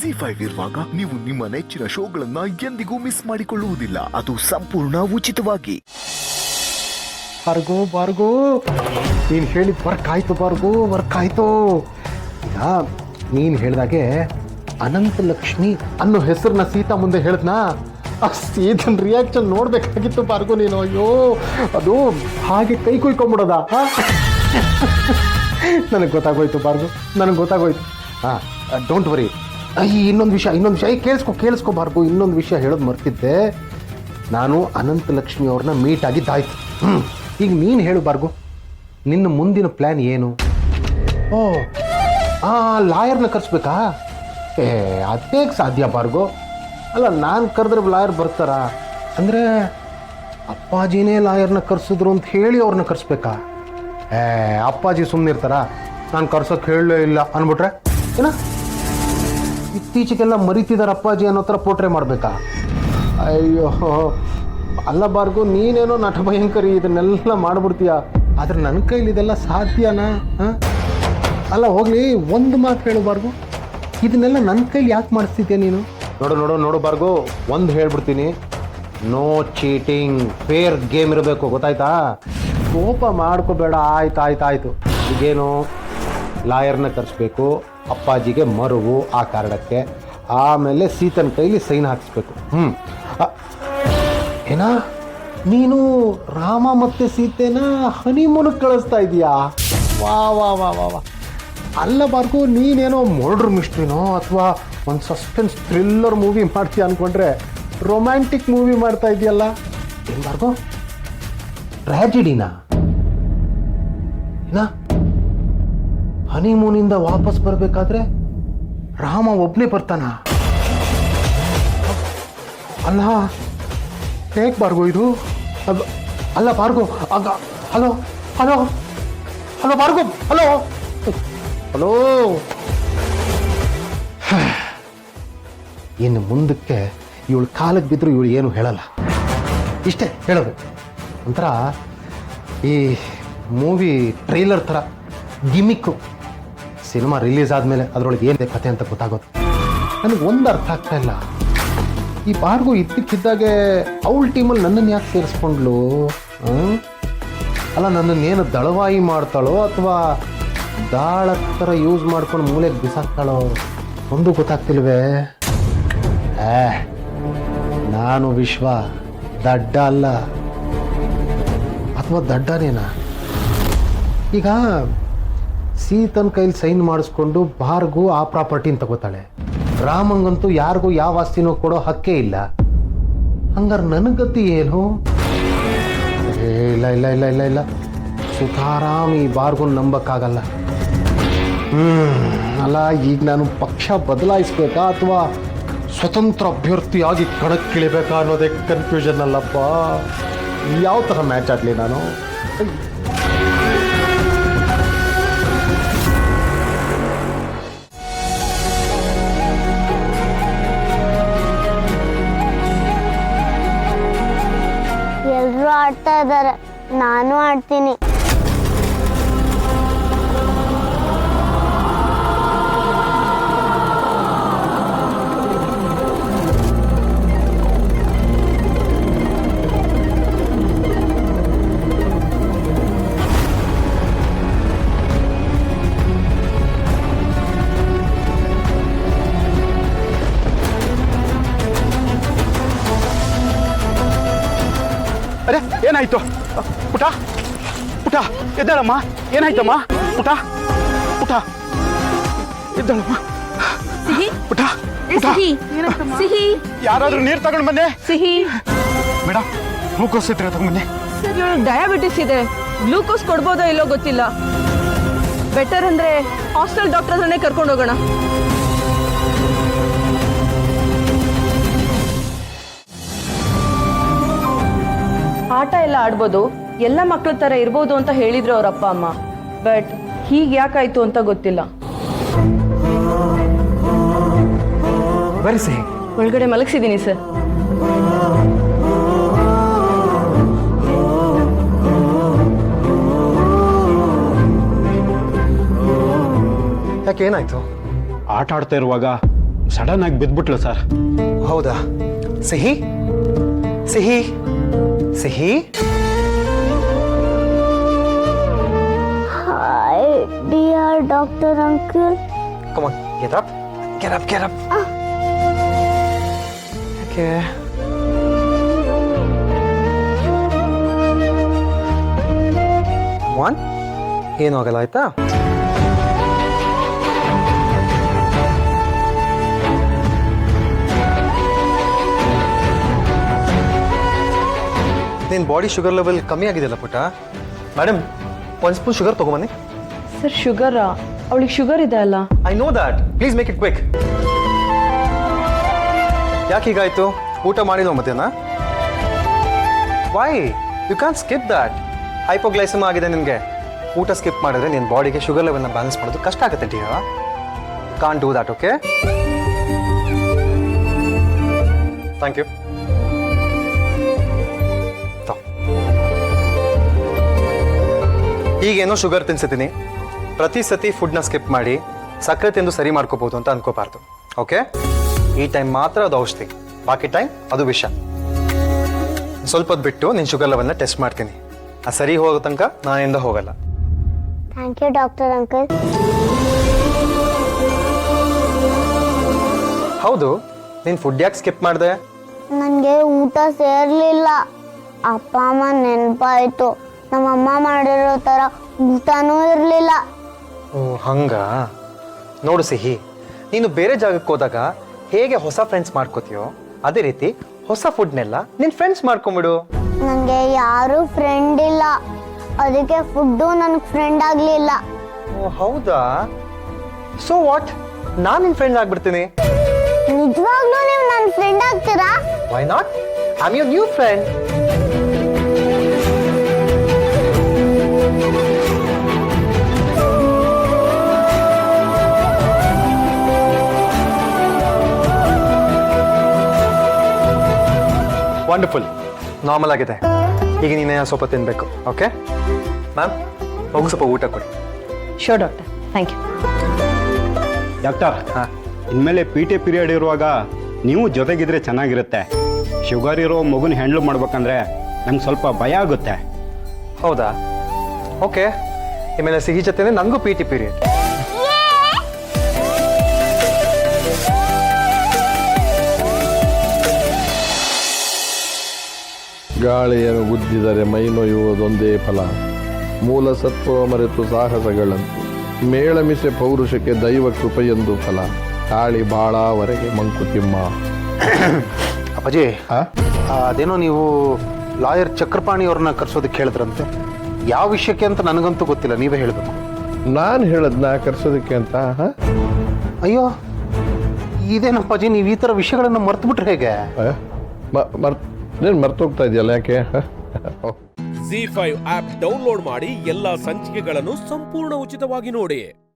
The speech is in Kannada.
ZEE5 ಇರುವಾಗ ನೀವು ನಿಮ್ಮ ನೆಚ್ಚಿನ ಶೋಗಳನ್ನ ಎಂದಿಗೂ ಮಿಸ್ ಮಾಡಿಕೊಳ್ಳುವುದಿಲ್ಲ. ಅದು ಸಂಪೂರ್ಣ ಉಚಿತವಾಗಿ. ಬಾರ್ಗೋ ನೀನು ಹೇಳಿದ ವರ್ಕ್ ಆಯ್ತು ಬಾರ್ಗೋ, ವರ್ಕ್ ಆಯ್ತು. ಈಗ ನೀನು ಹೇಳಿದಾಗೆ ಅನಂತಲಕ್ಷ್ಮಿ ಅನ್ನೋ ಹೆಸರನ್ನ ಸೀತಾ ಮುಂದೆ ಹೇಳಿದ್ನಾ, ಆ ಸೀತನ್ ರಿಯಾಕ್ಷನ್ ನೋಡ್ಬೇಕಾಗಿತ್ತು ಬಾರ್ಗೋ ನೀನು. ಅಯ್ಯೋ ಅದು ಹಾಗೆ ಕೈ ಕುಯ್ಕೊಂಬಿಡೋದ. ನನಗೆ ಗೊತ್ತಾಗೋಯ್ತು ಬಾರ್ಗೋ, ನನಗೆ ಗೊತ್ತಾಗೋಯ್ತು. Don't worry. ಇನ್ನೊಂದು ವಿಷಯ ಕೇಳಿಸ್ಕೊ ಬಾರ್ಗೋ. ಇನ್ನೊಂದು ವಿಷಯ ಹೇಳೋದು ಮರ್ತಿದ್ದೆ. ನಾನು ಅನಂತಲಕ್ಷ್ಮಿ ಅವ್ರನ್ನ ಮೀಟ್ ಆಗಿದ್ದಾಯ್ತು. ಈಗ ನೀನು ಹೇಳು ಬಾರ್ಗೋ, ನಿನ್ನ ಮುಂದಿನ ಪ್ಲ್ಯಾನ್ ಏನು? ಓ ಲಾಯರ್ನ ಕರೆಸ್ಬೇಕಾ? ಅದೇ ಸಾಧ್ಯ ಬಾರ್ಗೋ. ಅಲ್ಲ, ನಾನು ಕರೆದ್ರೆ ಲಾಯರ್ ಬರ್ತಾರಾ? ಅಂದರೆ ಅಪ್ಪಾಜಿನೇ ಲಾಯರ್ನ ಕರೆಸಿದ್ರು ಅಂತ ಹೇಳಿ ಅವ್ರನ್ನ ಕರೆಸ್ಬೇಕಾ? ಅಪ್ಪಾಜಿ ಸುಮ್ಮನೆ ಇರ್ತಾರಾ? ನಾನು ಕರ್ಸೋಕ್ಕೆ ಹೇಳಲೇ ಇಲ್ಲ ಅಂದ್ಬಿಟ್ರೆ ಏನ? ಇತ್ತೀಚೆಗೆಲ್ಲ ಮರಿತಿದ್ದಾರೆ ಅಪ್ಪಾಜಿ ಅನ್ನೋ ಥರ ಪೋಟ್ರೆ ಮಾಡಬೇಕಾ? ಅಯ್ಯೋ ಅಲ್ಲ ಬಾರ್ಗೋ, ನೀನೇನೋ ನಟ ಭಯಂಕರಿ, ಇದನ್ನೆಲ್ಲ ಮಾಡ್ಬಿಡ್ತೀಯ. ಆದರೆ ನನ್ನ ಕೈಲಿ ಇದೆಲ್ಲ ಸಾಧ್ಯನಾ? ಅಲ್ಲ ಹೋಗ್ಲಿ, ಒಂದು ಮಾತು ಹೇಳು ಬಾರ್ಗೋ, ಇದನ್ನೆಲ್ಲ ನನ್ನ ಕೈಲಿ ಯಾಕೆ ಮಾಡಿಸ್ತಿದ್ಯಾ ನೀನು? ನೋಡು ಬಾರ್ಗೋ, ಒಂದು ಹೇಳ್ಬಿಡ್ತೀನಿ, ನೋ ಚೀಟಿಂಗ್, ಫೇರ್ ಗೇಮ್ ಇರಬೇಕು, ಗೊತ್ತಾಯ್ತಾ? ಕೋಪ ಮಾಡ್ಕೋಬೇಡ. ಆಯ್ತು. ಈಗೇನು ಲಾಯರ್ನ ಕರೆಸ್ಬೇಕು, ಅಪ್ಪಾಜಿಗೆ ಮರುವು ಆ ಕಾರಣಕ್ಕೆ, ಆಮೇಲೆ ಸೀತನ ಕೈಲಿ ಸೈನ್ ಹಾಕಿಸ್ಬೇಕು. ಏನಾ ನೀನು ರಾಮ ಮತ್ತು ಸೀತೆನ ಹನಿಮೂನಿಗೆ ಕಳಿಸ್ತಾ ಇದೀಯಾ? ವಾ ವಾ ವಾ ವಾ ವಾ. ಅಲ್ಲ ಬಾರ್ಗೋ, ನೀನೇನೋ ಮರ್ಡರ್ ಮಿಸ್ಟ್ರಿನೋ ಅಥವಾ ಒಂದು ಸಸ್ಪೆನ್ಸ್ ಥ್ರಿಲ್ಲರ್ ಮೂವಿ ಮಾಡ್ತೀಯ ಅಂದ್ಕೊಂಡ್ರೆ ರೊಮ್ಯಾಂಟಿಕ್ ಮೂವಿ ಮಾಡ್ತಾ ಇದೆಯಲ್ಲ. ಏನು ಬಾರ್ಗೋ, ಟ್ರ್ಯಾಜಿಡಿನಾ? ಏನ ಹನಿಮೂನಿಂದ ವಾಪಸ್ ಬರಬೇಕಾದ್ರೆ ರಾಮ ಒಬ್ಬನೇ ಬರ್ತಾನ? ಅಲ್ಲ ಹೇಗೆ ಬಾರ್ಗೋ ಇದು? ಅಲ್ಲ ಬಾರ್ಗೋ, ಆಗ ಹಲೋ ಬಾರ್ಗೋ, ಹಲೋ. ಇನ್ನು ಮುಂದಕ್ಕೆ ಇವಳು ಕಾಲಕ್ಕೆ ಬಿದ್ದರೂ ಇವಳು ಏನು ಹೇಳಲ್ಲ, ಇಷ್ಟೇ ಹೇಳೋದು. ಒಂಥರ ಈ ಮೂವಿ ಟ್ರೈಲರ್ ಥರ ಗಿಮಿಕ್ಕು. ಸಿನಿಮಾ ರಿಲೀಸ್ ಆದಮೇಲೆ ಅದರೊಳಗೆ ಏನಿದೆ ಕತೆ ಅಂತ ಗೊತ್ತಾಗೋದು. ನನಗೆ ಒಂದು ಅರ್ಥ ಆಗ್ತಾ ಇಲ್ಲ, ಈ ಬಾರ್ಗೋ ಇದ್ದಕ್ಕಿದ್ದಾಗೆ ಅವಳ ಟೀಮಲ್ಲಿ ನನ್ನನ್ನು ಯಾಕೆ ಸೇರಿಸ್ಕೊಂಡ್ಲು? ಅಲ್ಲ, ನನ್ನನ್ನೇನು ದಳವಾಯಿ ಮಾಡ್ತಾಳೋ ಅಥವಾ ದಾಳ ಥರ ಯೂಸ್ ಮಾಡ್ಕೊಂಡು ಮೂಲೆಗೆ ಬಿಸಾಕ್ತಾಳೋ ಒಂದು ಗೊತ್ತಾಗ್ತಿಲ್ವೇ. ನಾನು ವಿಶ್ವ ದಡ್ಡ ಅಲ್ಲ, ಅಥವಾ ದಡ್ಡನೇನಾ? ಈಗ ಸೀತನ ಕೈಲಿ ಸೈನ್ ಮಾಡಿಸ್ಕೊಂಡು ಬಾರ್ಗೋ ಆ ಪ್ರಾಪರ್ಟಿನ ತಗೋತಾಳೆ, ರಾಮಂಗಂತೂ ಯಾರಿಗೂ ಯಾವ ಆಸ್ತಿನೂ ಕೊಡೋ ಹಕ್ಕೇ ಇಲ್ಲ. ಹಂಗಾರೆ ನನಗತಿ ಏನು? ಇಲ್ಲ ಸುತಾರಾಮ್ ಈ ಬಾರ್ಗೋನ್ ನಂಬಕ್ಕಾಗಲ್ಲ. ಅಲ್ಲ, ಈಗ ನಾನು ಪಕ್ಷ ಬದಲಾಯಿಸ್ಬೇಕಾ ಅಥವಾ ಸ್ವತಂತ್ರ ಅಭ್ಯರ್ಥಿಯಾಗಿ ಕಣಕ್ಕಿಳಿಬೇಕಾ ಅನ್ನೋದೇ ಕನ್ಫ್ಯೂಷನ್ ಅಲ್ಲಪ್ಪ. ಯಾವ ಥರ ಮ್ಯಾಚ್ ಆಡಲಿ ನಾನು? ಎಲ್ಲರೂ ಆಡ್ತಾ ಇದ್ದಾರೆ, ನಾನು ಆಡ್ತೀನಿ. ಅರೆ ಏನಾಯ್ತು? ಪುಟ ಎದ್ದಾಳಮ್ಮ, ಏನಾಯ್ತಮ್ಮ? ಪುಟ ಎದ್ದಾಳಮ್ಮ. ಪುಟ ಸಿಹಿ, ಯಾರಾದ್ರೂ ನೀರು ತಗೊಂಡು ಬನ್ನಿ. ಸಿಹಿ ಮೇಡಮ್, ಗ್ಲೂಕೋಸ್ ಇದ್ರೆ ತಗೊಂಡು ಬನ್ನಿ. ಸರ್, ಇವಳು ಡಯಾಬಿಟಿಸ್ ಇದೆ, ಗ್ಲೂಕೋಸ್ ಕೊಡ್ಬೋದೋ ಇಲ್ಲೋ ಗೊತ್ತಿಲ್ಲ. ಬೆಟರ್ ಅಂದ್ರೆ ಹಾಸ್ಟೆಲ್ ಡಾಕ್ಟರ್ ಹತ್ರನೇ ಕರ್ಕೊಂಡು ಹೋಗೋಣ. ಆಟ ಎಲ್ಲ ಆಡ್ಬೋದು, ಎಲ್ಲ ಮಕ್ಕಳ ತರ ಇರ್ಬೋದು ಅಂತ ಹೇಳಿದ್ರು ಅವ್ರ ಅಪ್ಪ ಅಮ್ಮ. ಬಟ್ ಹೀಗೆ ಯಾಕಾಯ್ತು ಅಂತ ಗೊತ್ತಿಲ್ಲ. ಬರಿಸಿ ಒಳಗಡೆ ಮಲಗಿಸಿದ್ದೀನಿ ಸರ್. ಯಾಕೆ, ಏನಾಯ್ತು? ಆಟ ಆಡ್ತಾ ಇರುವಾಗ ಸಡನ್ ಆಗಿ ಬಿದ್ಬಿಟ್ಲು ಸರ್. ಹೌದಾ? ಸಿಹಿ ಸಿಹಿ ಸಿಹಿ. Hi dear doctor uncle. Come on, get up. Get up, get up. Okay. One. ಏನೂ ಆಗಲ್ಲ ಆಯ್ತಾ? ನಿನ್ನ ಬಾಡಿ ಶುಗರ್ ಲೆವೆಲ್ ಕಮ್ಮಿ ಆಗಿದೆಯಲ್ಲ ಪುಟ್ಟ. ಮೇಡಮ್, ಒಂದು ಸ್ಪೂನ್ ಶುಗರ್ ತೊಗೊಂಬನ್ನಿ. ಸರ್ ಶುಗರಾ? ಅವಳಿಗೆ ಶುಗರ್ ಇದೆ ಅಲ್ಲ? I know that. Please make it quick. ಯಾಕೆ ಹೀಗಾಯ್ತು? ಊಟ ಮಾಡಿಲ್ವ ಮಧ್ಯಾಹ್ನ? Why you can skip that. Hypoglycaemia ಆಗಿದೆ ನಿನಗೆ. ಊಟ ಸ್ಕಿಪ್ ಮಾಡಿದ್ರೆ ನಿನ್ನ ಬಾಡಿಗೆ ಶುಗರ್ ಲೆವೆಲ್ನ ಬ್ಯಾಲೆನ್ಸ್ ಮಾಡೋದು ಕಷ್ಟ ಆಗುತ್ತೆ dear. Can't do that. Okay, thank you. ಈಗೇನೋ ಶುಗರ್ ತಿನ್ಸಿದ್ದೀನಿ. ಪ್ರತಿ ಸತಿ ಫುಡ್ನ ಸ್ಕಿಪ್ ಮಾಡಿ ಸಕ್ಕರೆ ತಿಂದು ಸರಿ ಮಾಡ್ಕೋಬಹುದು ಅಂತ ಅನ್ಕೋಬಾರ್ದು. ಓಕೆ, ಈ ಟೈಮ್ ಮಾತ್ರ ಅದು ಔಷಧಿ, ಬಾಕಿ ಟೈಮ್ ಅದು ವಿಷ. ಸ್ವಲ್ಪ ಹೊತ್ತು ಬಿಟ್ಟು ನಿನ್ನ ಶುಗರ್ ಲೆವೆಲ್ನ ಟೆಸ್ಟ್ ಮಾಡ್ತೀನಿ. ಆ ಸರಿ ಹೋಗೋ ತನಕ ನಾನಿಂದ ಹೋಗಲ್ಲ. Thank you doctor uncle. ಹೌದು, ನೀನು ಫುಡ್ ಯಾಕೆ ಸ್ಕಿಪ್ ಮಾಡಿದೆ? ನನಗೆ ಊಟ ಸೇರ್ಲಿಲ್ಲ. ಅಪ್ಪ ಅಮ್ಮ ನೆನಪಾಯ್ತು. ನಮ್ಮಮ್ಮ ಮಾಡಿರೋ ಥರ ಊಟನೂ ಇರಲಿಲ್ಲ. ಓ ಹಂಗ. ನೋಡು ಸಿಹಿ, ನೀನು ಬೇರೆ ಜಾಗಕ್ಕೆ ಹೋದಾಗ ಹೇಗೆ ಹೊಸ ಫ್ರೆಂಡ್ಸ್ ಮಾಡ್ಕೋತೀಯೋ ಅದೇ ರೀತಿ ಹೊಸ ಫುಡ್ನೆಲ್ಲ ನಿನ್ನ ಫ್ರೆಂಡ್ಸ್ ಮಾಡ್ಕೊಂಬಿಡು. ನನಗೆ ಯಾರೂ ಫ್ರೆಂಡ್ ಇಲ್ಲ, ಅದಕ್ಕೆ ಫುಡ್ಡು ನನಗೆ ಫ್ರೆಂಡ್ ಆಗಲಿಲ್ಲ. ಓ ಹೌದಾ? ಸೊ ವಾಟ್, ನಾನು ನಿನ್ನ ಫ್ರೆಂಡ್ ಆಗ್ಬಿಡ್ತೀನಿ. ನಿಜವಾಗ್ಲೂ ನೀವು ನನ್ನ ಫ್ರೆಂಡ್ ಆಗ್ತೀರಾ? Why not? I am your new friend. Wonderful, normal ಆಗಿದೆ. ಈಗ ನೀನೇ ಸ್ವಲ್ಪ ತಿನ್ಬೇಕು. ಓಕೆ ಮ್ಯಾಮ್, ಹೋಗಿ ಸ್ವಲ್ಪ ಊಟ ಕೊಡಿ. Sure doctor, thank you. Doctor, ಹಾಂ, ಇನ್ಮೇಲೆ ಪಿ ಟಿ ಪೀರಿಯಡ್ ಇರುವಾಗ ನೀವು ಜೊತೆಗಿದ್ರೆ ಚೆನ್ನಾಗಿರುತ್ತೆ. ಶುಗರ್ ಇರೋ ಮಗುನ ಹ್ಯಾಂಡ್ಲ್ ಮಾಡ್ಬೇಕಂದ್ರೆ ನಂಗೆ ಸ್ವಲ್ಪ ಭಯ ಆಗುತ್ತೆ. ಹೌದಾ? ಓಕೆ, ಇನ್ಮೇಲೆ ಸಿಹಿ ಜೊತೆನೆ ನನಗೂ ಪಿ ಟಿ ಪೀರಿಯಡ್. ಗಾಳಿಯನ್ನು ಗುದ್ದಿದರೆ ಮೈ ನೋಯುವುದೊಂದೇ ಫಲ. ಮೂಲ ಸತ್ವ ಮರೆತು ಸಾಹಸಗಳಂತೆ, ಮೇಳಮಿಸೆ ಪೌರುಷಕ್ಕೆ ದೈವ ಕೃಪೆಯೊಂದು ಫಲ. ತಾಳಿ ಬಾಳವರೆಗೆ ಮಂಕುತಿಮ್ಮ. ಅಪ್ಪಾಜಿ, ಅದೇನೋ ನೀವು ಲಾಯರ್ ಚಕ್ರಪಾಣಿ ಅವ್ರನ್ನ ಕರ್ಸೋದಕ್ಕೆ ಹೇಳಿದ್ರಂತೆ. ಯಾವ ವಿಷಯಕ್ಕೆ ಅಂತ ನನಗಂತೂ ಗೊತ್ತಿಲ್ಲ, ನೀವೇ ಹೇಳಬೇಕು. ನಾನು ಹೇಳದ್ನ ಕರ್ಸೋದಕ್ಕೆ ಅಂತ? ಅಯ್ಯೋ, ಇದೇನಪ್ಪಾಜಿ, ನೀವು ಈ ಥರ ವಿಷಯಗಳನ್ನು ಮರ್ತು ಬಿಟ್ರೆ ಹೇಗೆ? ನೀನು ಮರ್ತೋಗ್ತಾ ಇದೆಯಲ್ಲ, ಯಾಕೆ? ZEE5 ಆಪ್ ಡೌನ್ಲೋಡ್ ಮಾಡಿ ಎಲ್ಲಾ ಸಂಚಿಕೆಗಳನ್ನು ಸಂಪೂರ್ಣ ಉಚಿತವಾಗಿ ನೋಡಿ.